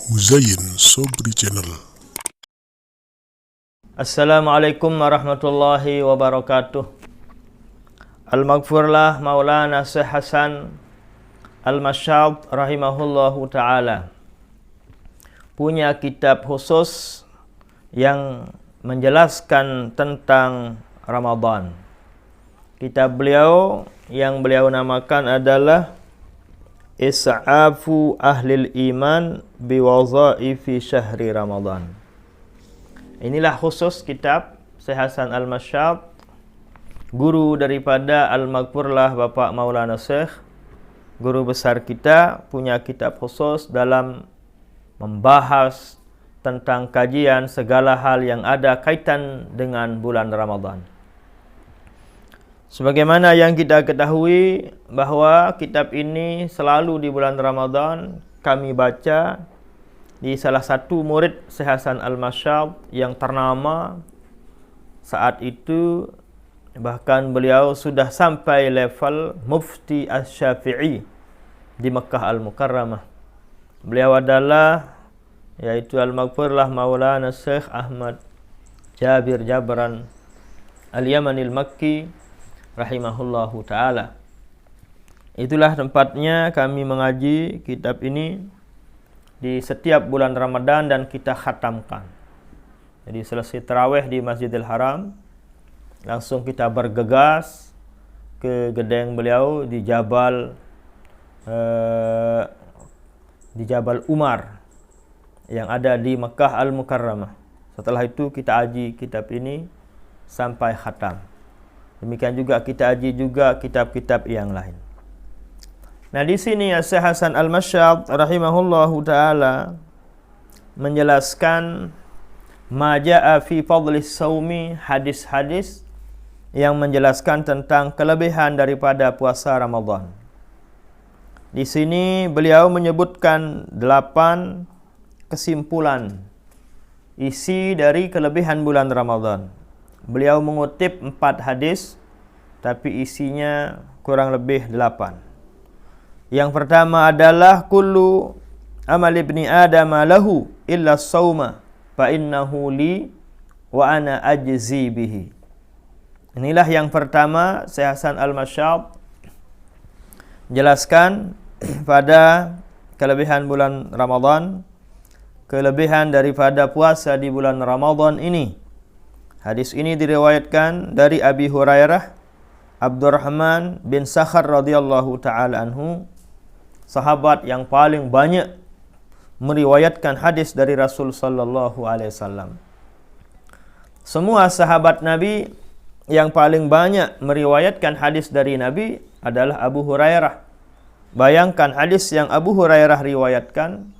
Huzayin Sobri Channel. Assalamualaikum warahmatullahi wabarakatuh. Al-Maghfurlah Maulana Syekh Hasan Al-Masyad rahimahullahu ta'ala punya kitab khusus yang menjelaskan tentang Ramadan. Kitab beliau yang beliau namakan adalah Is'afu Ahlil Iman Biwazaifi Syahri Ramadan. Inilah khusus kitab Syekh Hasan Al-Masyad, guru daripada Al-Maghfurlah Bapak Maulana Syekh, guru besar kita, punya kitab khusus dalam membahas tentang kajian segala hal yang ada kaitan dengan bulan Ramadan. Sebagaimana yang kita ketahui bahwa kitab ini selalu di bulan Ramadan kami baca di salah satu murid Syekh Hasan Al-Masyad yang ternama saat itu, bahkan beliau sudah sampai level Mufti Asy-Syafi'i di Makkah Al-Mukarramah. Beliau adalah yaitu Al-Maghfurlah Maulana Syekh Ahmad Jabir Jabran Al-Yamanil Makki rahimahullahu ta'ala. Itulah tempatnya kami mengaji kitab ini di setiap bulan Ramadan dan kita khatamkan. Jadi selesai tarawih di Masjidil Haram, langsung kita bergegas ke gedeng beliau di Jabal Umar yang ada di Makkah Al-Mukarramah. Setelah itu kita aji kitab ini sampai khatam. Demikian juga kita aji juga kitab-kitab yang lain. Nah, di sini Syekh Hasan Al-Masyad rahimahullahu taala menjelaskan majaa fi fadlis saumi, hadis-hadis yang menjelaskan tentang kelebihan daripada puasa Ramadan. Di sini beliau menyebutkan 8 kesimpulan isi dari kelebihan bulan Ramadan. Beliau mengutip 4 hadis, tapi isinya kurang lebih 8. Yang pertama adalah kullu amal ibni Adam lahu illa as-sauma fa innahu li wa ana ajzi bihi. Inilah yang pertama Syekh Hasan Al-Masyad jelaskan pada kelebihan bulan Ramadan, kelebihan daripada puasa di bulan Ramadan ini. Hadis ini diriwayatkan dari Abi Hurairah Abdurrahman bin Sakhar radhiyallahu taala anhu, sahabat yang paling banyak meriwayatkan hadis dari Rasul sallallahu alaihi wasallam. Semua sahabat Nabi yang paling banyak meriwayatkan hadis dari Nabi adalah Abu Hurairah. Bayangkan hadis yang Abu Hurairah riwayatkan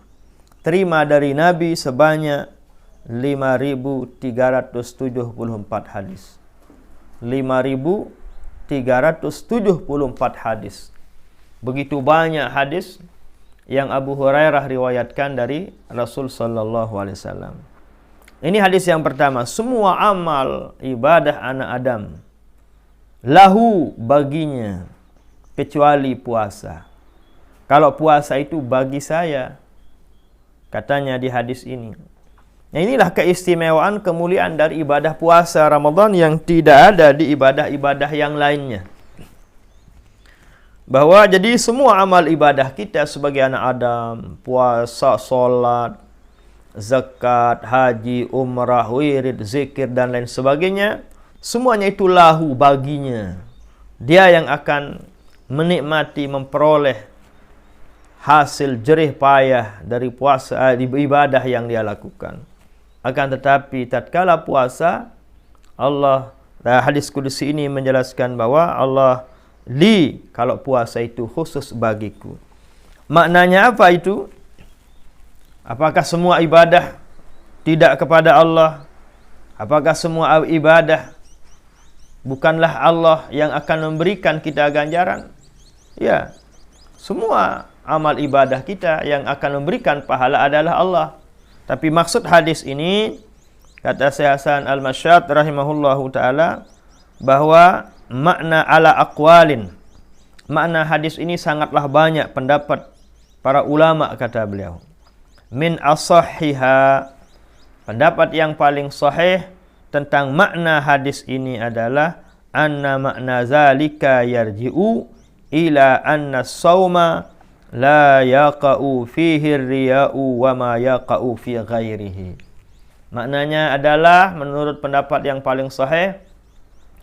terima dari Nabi sebanyak 5.374 hadis. 5.374 hadis. Begitu banyak hadis yang Abu Hurairah riwayatkan dari Rasul sallallahu alaihi wasallam. Ini hadis yang pertama, semua amal ibadah anak Adam lahu baginya kecuali puasa. Kalau puasa itu bagi saya, katanya di hadis ini. Nah, inilah keistimewaan kemuliaan dari ibadah puasa Ramadan yang tidak ada di ibadah-ibadah yang lainnya. Bahwa jadi semua amal ibadah kita sebagai anak Adam, puasa, solat, zakat, haji, umrah, wirid, zikir dan lain sebagainya, semuanya itu lahu baginya. Dia yang akan menikmati, memperoleh hasil jerih payah dari puasa, ibadah yang dia lakukan. Akan tetapi tatkala puasa, Allah, hadis kudusi ini menjelaskan bahwa Allah kalau puasa itu khusus bagiku. Maknanya apa itu? Apakah semua ibadah tidak kepada Allah? Apakah semua ibadah bukanlah Allah yang akan memberikan kita ganjaran? Ya, semua amal ibadah kita yang akan memberikan pahala adalah Allah. Tapi maksud hadis ini, kata Syekh Hasan Al-Masyad rahimahullahu ta'ala, bahwa makna ala aqwalin, makna hadis ini sangatlah banyak pendapat para ulama, kata beliau. min asahhiha, pendapat yang paling sahih tentang makna hadis ini adalah anna makna zalika yarji'u ila anna as-sauma la yaqa'u fihi riya'u wa ma yaqa'u fi ghairihi. Maknanya adalah menurut pendapat yang paling sahih,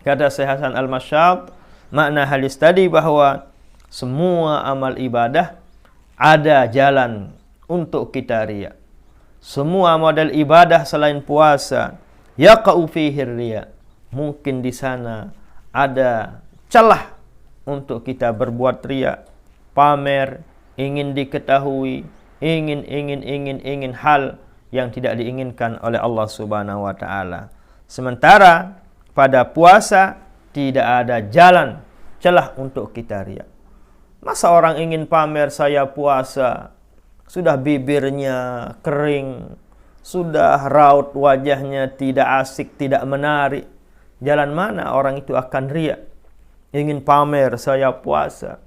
kata Syekh Hasan Al-Masyad, makna hadis tadi bahwa semua amal ibadah ada jalan untuk kita riya. Semua model ibadah selain puasa, yaqa'u fihi riya, mungkin di sana ada celah untuk kita berbuat riya, pamer, ingin diketahui, ingin hal yang tidak diinginkan oleh Allah Subhanahu wa taala. Sementara pada puasa tidak ada jalan celah untuk kita riya. Masa orang ingin pamer saya puasa, sudah bibirnya kering, sudah raut wajahnya tidak asik, tidak menarik. Jalan mana orang itu akan riya? Ingin pamer saya puasa.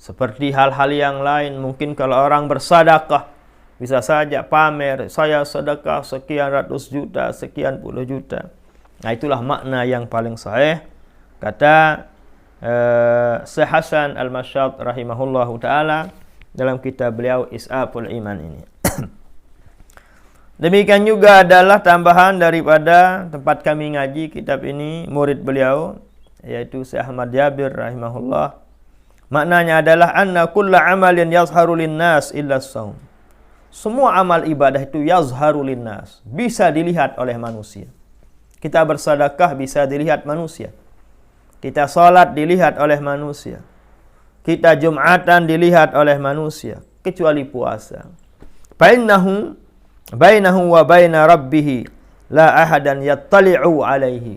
Seperti hal-hal yang lain, mungkin kalau orang bersedekah, bisa saja pamer, saya sedekah sekian ratus juta, sekian puluh juta. Nah, itulah makna yang paling sahih, kata Syekh Hasan Al-Masyad rahimahullahu ta'ala dalam kitab beliau Is'aful Iman ini. Demikian juga adalah tambahan daripada tempat kami ngaji kitab ini, murid beliau yaitu Syekh Ahmad Jabir rahimahullah. Maknanya adalah anna kulla amalin yazharu linnas illa shaum. Semua amal ibadah itu yazharu linnas, bisa dilihat oleh manusia. Kita bersedekah bisa dilihat manusia. Kita salat dilihat oleh manusia. Kita Jumatan dilihat oleh manusia, kecuali puasa. Bainahu wa baina rabbih la ahadan yattali'u alaihi.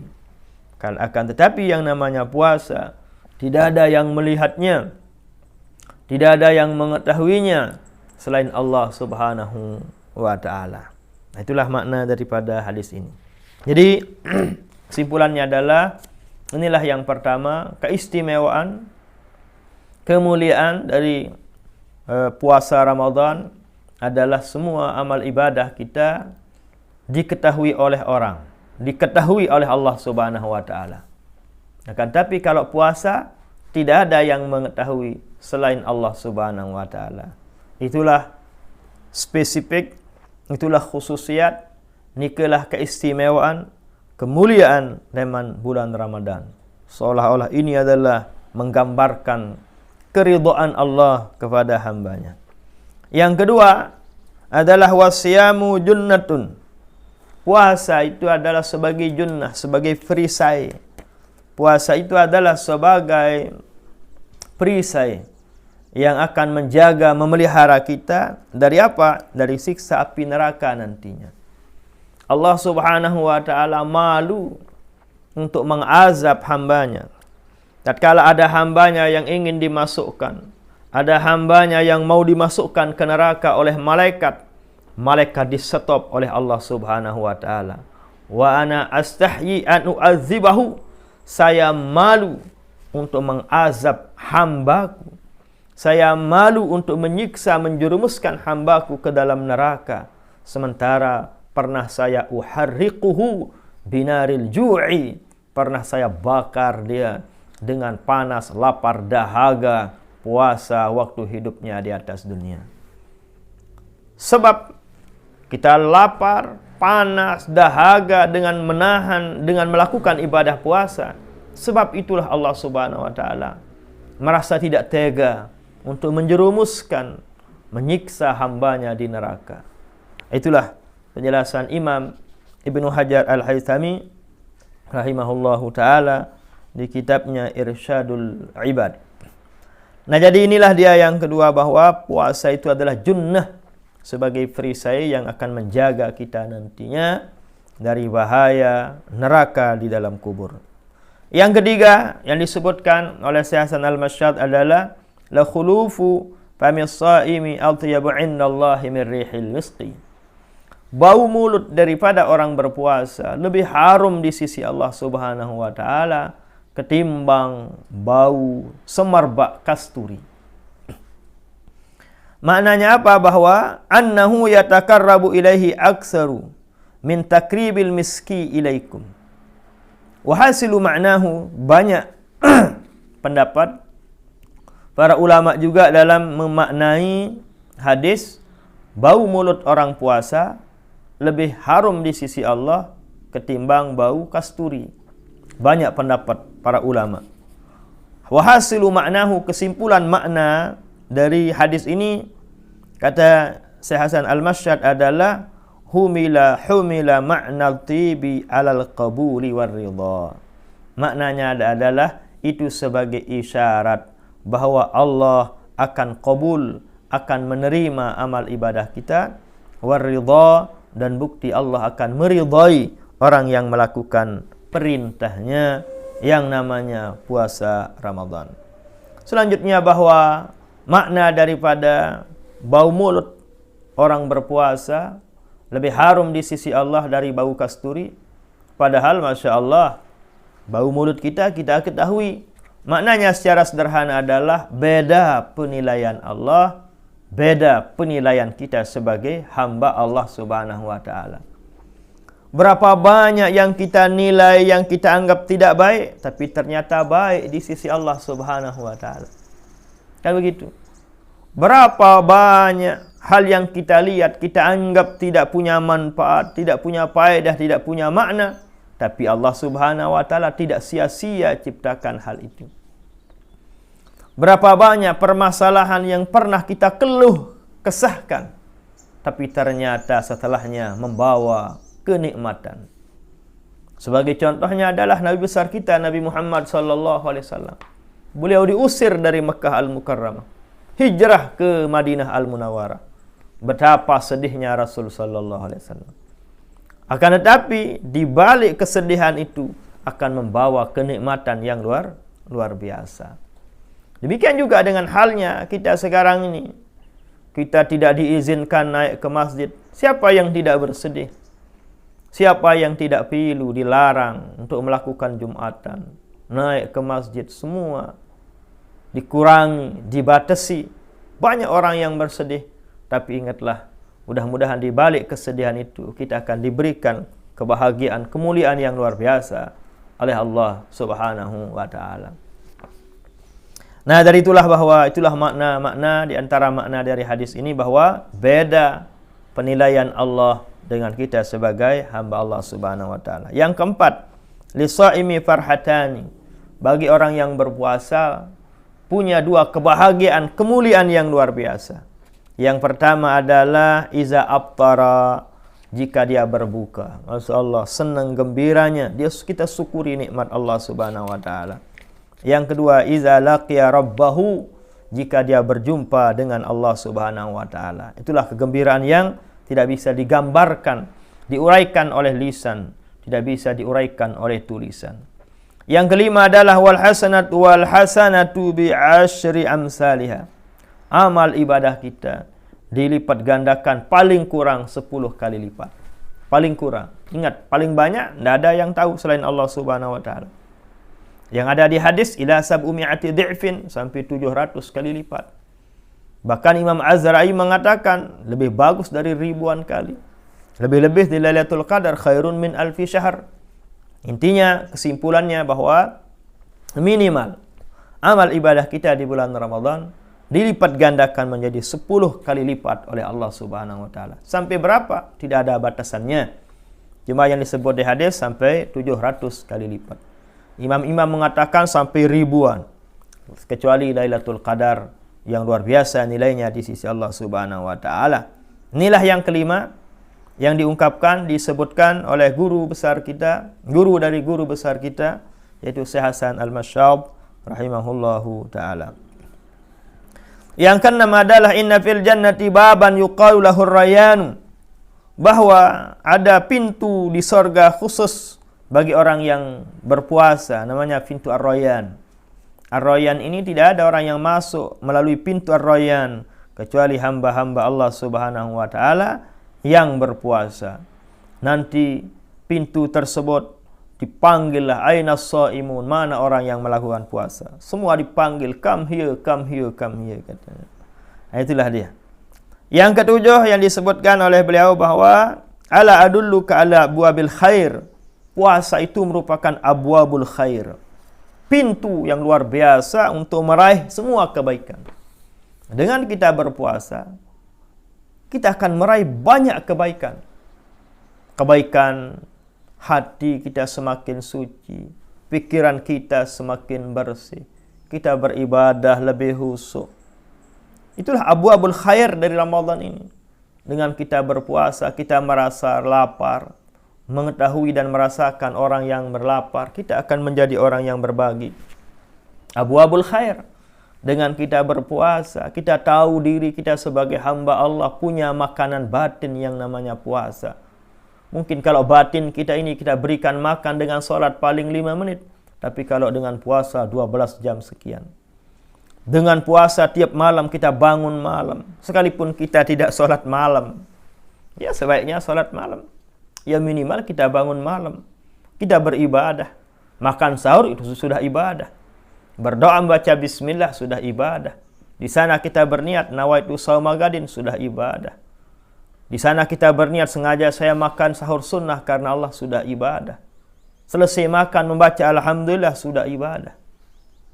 Akan tetapi yang namanya puasa, tidak ada yang melihatnya, tidak ada yang mengetahuinya selain Allah Subhanahu wa ta'ala. Nah, itulah makna daripada hadis ini. Jadi kesimpulannya adalah, inilah yang pertama, keistimewaan, kemuliaan dari puasa Ramadan adalah semua amal ibadah kita diketahui oleh orang, diketahui oleh Allah Subhanahu wa ta'ala. Akan tapi kalau puasa tidak ada yang mengetahui selain Allah Subhanahu wa ta'ala. Itulah spesifik, itulah khususiat, nikalah keistimewaan, kemuliaan zaman bulan Ramadan. Seolah-olah ini adalah menggambarkan keridhaan Allah kepada hambanya. Yang kedua adalah wasiyamu junnatun. Puasa itu adalah sebagai junnah, sebagai perisai. Puasa itu adalah sebagai perisai yang akan menjaga, memelihara kita dari apa? Dari siksa api neraka nantinya. Allah Subhanahu wa ta'ala malu untuk mengazab hambanya. Tatkala ada hambanya yang ingin dimasukkan, ada hambanya yang mau dimasukkan ke neraka oleh malaikat, malaikat di-stop oleh Allah Subhanahu wa ta'ala. Wa ana astahyi an u'adzibahu, saya malu untuk mengazab hambaku. Saya malu untuk menyiksa, menjerumuskan hambaku ke dalam neraka. Sementara pernah saya uharriquhu binaril ju'i, pernah saya bakar dia dengan panas, lapar, dahaga, puasa waktu hidupnya di atas dunia. Sebab kita lapar, panas, dahaga dengan menahan, dengan melakukan ibadah puasa. Sebab itulah Allah Subhanahu wa ta'ala merasa tidak tega untuk menjerumuskan, menyiksa hambanya di neraka. Itulah penjelasan Imam Ibnu Hajar Al-Haythami rahimahullahu ta'ala di kitabnya Irsyadul Ibad. Nah, jadi inilah dia yang kedua, bahwa puasa itu adalah junnah, sebagai perisai yang akan menjaga kita nantinya dari bahaya neraka di dalam kubur. Yang ketiga yang disebutkan oleh Syekh Hasan Al-Masyad adalah la khulufu famis shaimi atyabu indallahi min rihil miski. Bau mulut daripada orang berpuasa lebih harum di sisi Allah Subhanahu wa ta'ala ketimbang bau semerbak kasturi. Maknanya apa? Bahwa annahu yatakarrabu ilaihi aktsaru min takribil miski ilaikum. Wahasilu maknahu, banyak pendapat para ulama juga dalam memaknai hadis bau mulut orang puasa lebih harum di sisi Allah ketimbang bau kasturi. Banyak pendapat para ulama. Wahasilu maknahu, kesimpulan makna dari hadis ini, kata Syekh Hasan Al-Masyad adalah humila ma'nal tibi alal qabuli war ridha. Maknanya adalah itu sebagai isyarat bahwa Allah akan qabul, akan menerima amal ibadah kita, war ridha, dan bukti Allah akan meridhai orang yang melakukan perintahnya yang namanya puasa Ramadan. Selanjutnya bahwa makna daripada bau mulut orang berpuasa lebih harum di sisi Allah dari bau kasturi. Padahal Masya Allah, bau mulut kita ketahui. Maknanya secara sederhana adalah beda penilaian Allah, beda penilaian kita sebagai hamba Allah Subhanahu wa Ta'ala. Berapa banyak yang kita nilai, yang kita anggap tidak baik, tapi ternyata baik di sisi Allah Subhanahu wa Ta'ala. Kan begitu. Berapa banyak hal yang kita lihat, kita anggap tidak punya manfaat, tidak punya faedah, tidak punya makna, tapi Allah Subhanahu wa Ta'ala tidak sia-sia ciptakan hal itu. Berapa banyak permasalahan yang pernah kita keluh kesahkan, tapi ternyata setelahnya membawa kenikmatan. Sebagai contohnya adalah Nabi besar kita, Nabi Muhammad SAW. Beliau diusir dari Mekah Al-Mukarramah, hijrah ke Madinah Al-Munawwarah. Betapa sedihnya Rasul SAW. Akan tetapi di balik kesedihan itu akan membawa kenikmatan yang luar biasa. Demikian juga dengan halnya kita sekarang ini. Kita tidak diizinkan naik ke masjid. Siapa yang tidak bersedih? Siapa yang tidak pilu, dilarang untuk melakukan Jumatan, naik ke masjid, semua dikurangi, dibatasi. Banyak orang yang bersedih, tapi ingatlah, mudah-mudahan di balik kesedihan itu kita akan diberikan kebahagiaan, kemuliaan yang luar biasa oleh Allah Subhanahu wa Ta'ala. Nah, dari itulah makna di antara makna dari hadis ini, bahwa beda penilaian Allah dengan kita sebagai hamba Allah Subhanahu wa Ta'ala. Yang keempat, lisaimi farhatani, bagi orang yang berpuasa punya dua kebahagiaan, kemuliaan yang luar biasa. Yang pertama adalah iza aftara, jika dia berbuka. Masya Allah, senang gembiranya kita syukuri nikmat Allah Subhanahu wa Ta'ala. Yang kedua, iza laqiya rabbahu, jika dia berjumpa dengan Allah Subhanahu wa Ta'ala. Itulah kegembiraan yang tidak bisa digambarkan, diuraikan oleh lisan, tidak bisa diuraikan oleh tulisan. Yang kelima adalah wal hasanatu bi asyri amsalihha. Amal ibadah kita dilipat gandakan paling kurang 10 kali lipat. Paling kurang. Ingat, paling banyak tidak ada yang tahu selain Allah Subhanahu wa Ta'ala. Yang ada di hadis ila sab'umi'ati dhi'fin, sampai 700 kali lipat. Bahkan Imam Azra'i mengatakan lebih bagus dari ribuan kali. Lebih-lebih di Lailatul Qadar khairun min alfi syahr. Intinya, kesimpulannya bahwa minimal amal ibadah kita di bulan Ramadan dilipat gandakan menjadi 10 kali lipat oleh Allah Subhanahu wa Ta'ala. Sampai berapa? Tidak ada batasannya. Cuma yang disebut di hadis sampai 700 kali lipat. Imam-imam mengatakan sampai ribuan. Kecuali Lailatul Qadar yang luar biasa nilainya di sisi Allah Subhanahu wa Ta'ala. Inilah yang kelima yang diungkapkan, disebutkan oleh guru besar kita, guru dari guru besar kita, yaitu Syekh Hasan Al-Masyad rahimahullahu ta'ala. Yang keenam adalah inna fil jannati baban yuqalu lahu ar-rayyan, bahwa ada pintu di sorga khusus bagi orang yang berpuasa, namanya pintu ar-rayyan. Ar-Rayyan ini tidak ada orang yang masuk melalui pintu Ar-Rayyan kecuali hamba-hamba Allah Subhanahu wa Ta'ala yang berpuasa. Nanti pintu tersebut dipanggillah ainas shaimun, mana orang yang melakukan puasa. Semua dipanggil, come here, come here, come here, katanya. Nah, itulah dia. Yang ketujuh yang disebutkan oleh beliau bahwa ala adulluka ala abwabil khair. Puasa itu merupakan abwabul khair. Pintu yang luar biasa untuk meraih semua kebaikan. Dengan kita berpuasa, kita akan meraih banyak kebaikan. Kebaikan hati kita semakin suci, pikiran kita semakin bersih, kita beribadah lebih khusyuk. Itulah abwabul khair dari Ramadan ini. Dengan kita berpuasa, kita merasa lapar, mengetahui dan merasakan orang yang berlapar, kita akan menjadi orang yang berbagi. Abwabul khair. Dengan kita berpuasa, kita tahu diri kita sebagai hamba Allah punya makanan batin yang namanya puasa. Mungkin kalau batin kita ini kita berikan makan dengan sholat paling 5 menit. Tapi kalau dengan puasa 12 jam sekian. Dengan puasa tiap malam kita bangun malam. Sekalipun kita tidak sholat malam. Ya sebaiknya sholat malam. Ya minimal kita bangun malam. Kita beribadah. Makan sahur itu sudah ibadah. Berdoa membaca bismillah sudah ibadah. Di sana kita berniat nawaitu shauma gadin sudah ibadah. Di sana kita berniat sengaja saya makan sahur sunnah karena Allah sudah ibadah. Selesai makan membaca alhamdulillah sudah ibadah.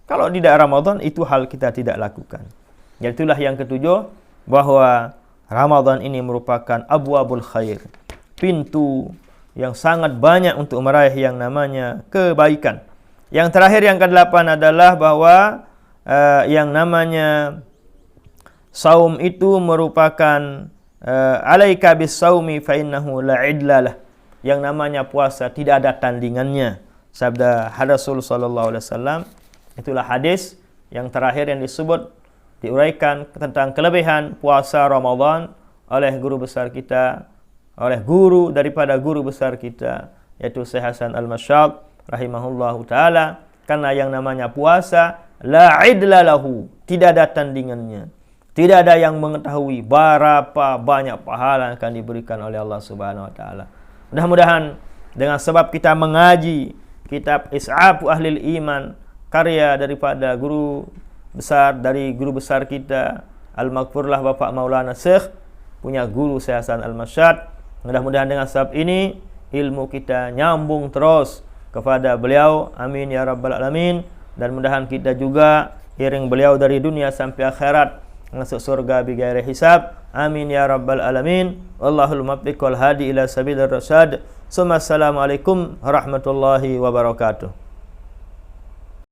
Kalau tidak Ramadan itu hal kita tidak lakukan. Itulah yang ketujuh bahwa Ramadan ini merupakan abwabul khair. Pintu yang sangat banyak untuk meraih yang namanya kebaikan. Yang terakhir yang ke-8 adalah bahwa yang namanya saum itu merupakan alaika bis-saumi fa innahu la idlalah. Yang namanya puasa tidak ada tandingannya. Sabda Rasul sallallahu alaihi wasallam. Itulah hadis yang terakhir yang disebut diuraikan tentang kelebihan puasa Ramadan oleh guru besar kita, oleh guru daripada guru besar kita, yaitu Syekh Hasan Al-Masyad rahimahullahu taala, karena yang namanya puasa la idla lahu, tidak ada tandingannya. Tidak ada yang mengetahui berapa banyak pahala yang akan diberikan oleh Allah Subhanahu wa taala. Mudah-mudahan dengan sebab kita mengaji kitab Is'afu Ahlil Iman, karya daripada guru besar kita Al-Maghfurlah Bapak Maulana Syekh, punya guru Syekh Hasan Al-Masyad. Mudah-mudahan dengan sebab ini ilmu kita nyambung terus kepada beliau, amin ya rabbal alamin. Dan mudahan kita juga iring beliau dari dunia sampai akhirat masuk surga bighairi hisab, amin ya rabbal alamin. Wallahul muwaffiq wal hadi ila sabilir rasyad. Assalamualaikum warahmatullahi wabarakatuh.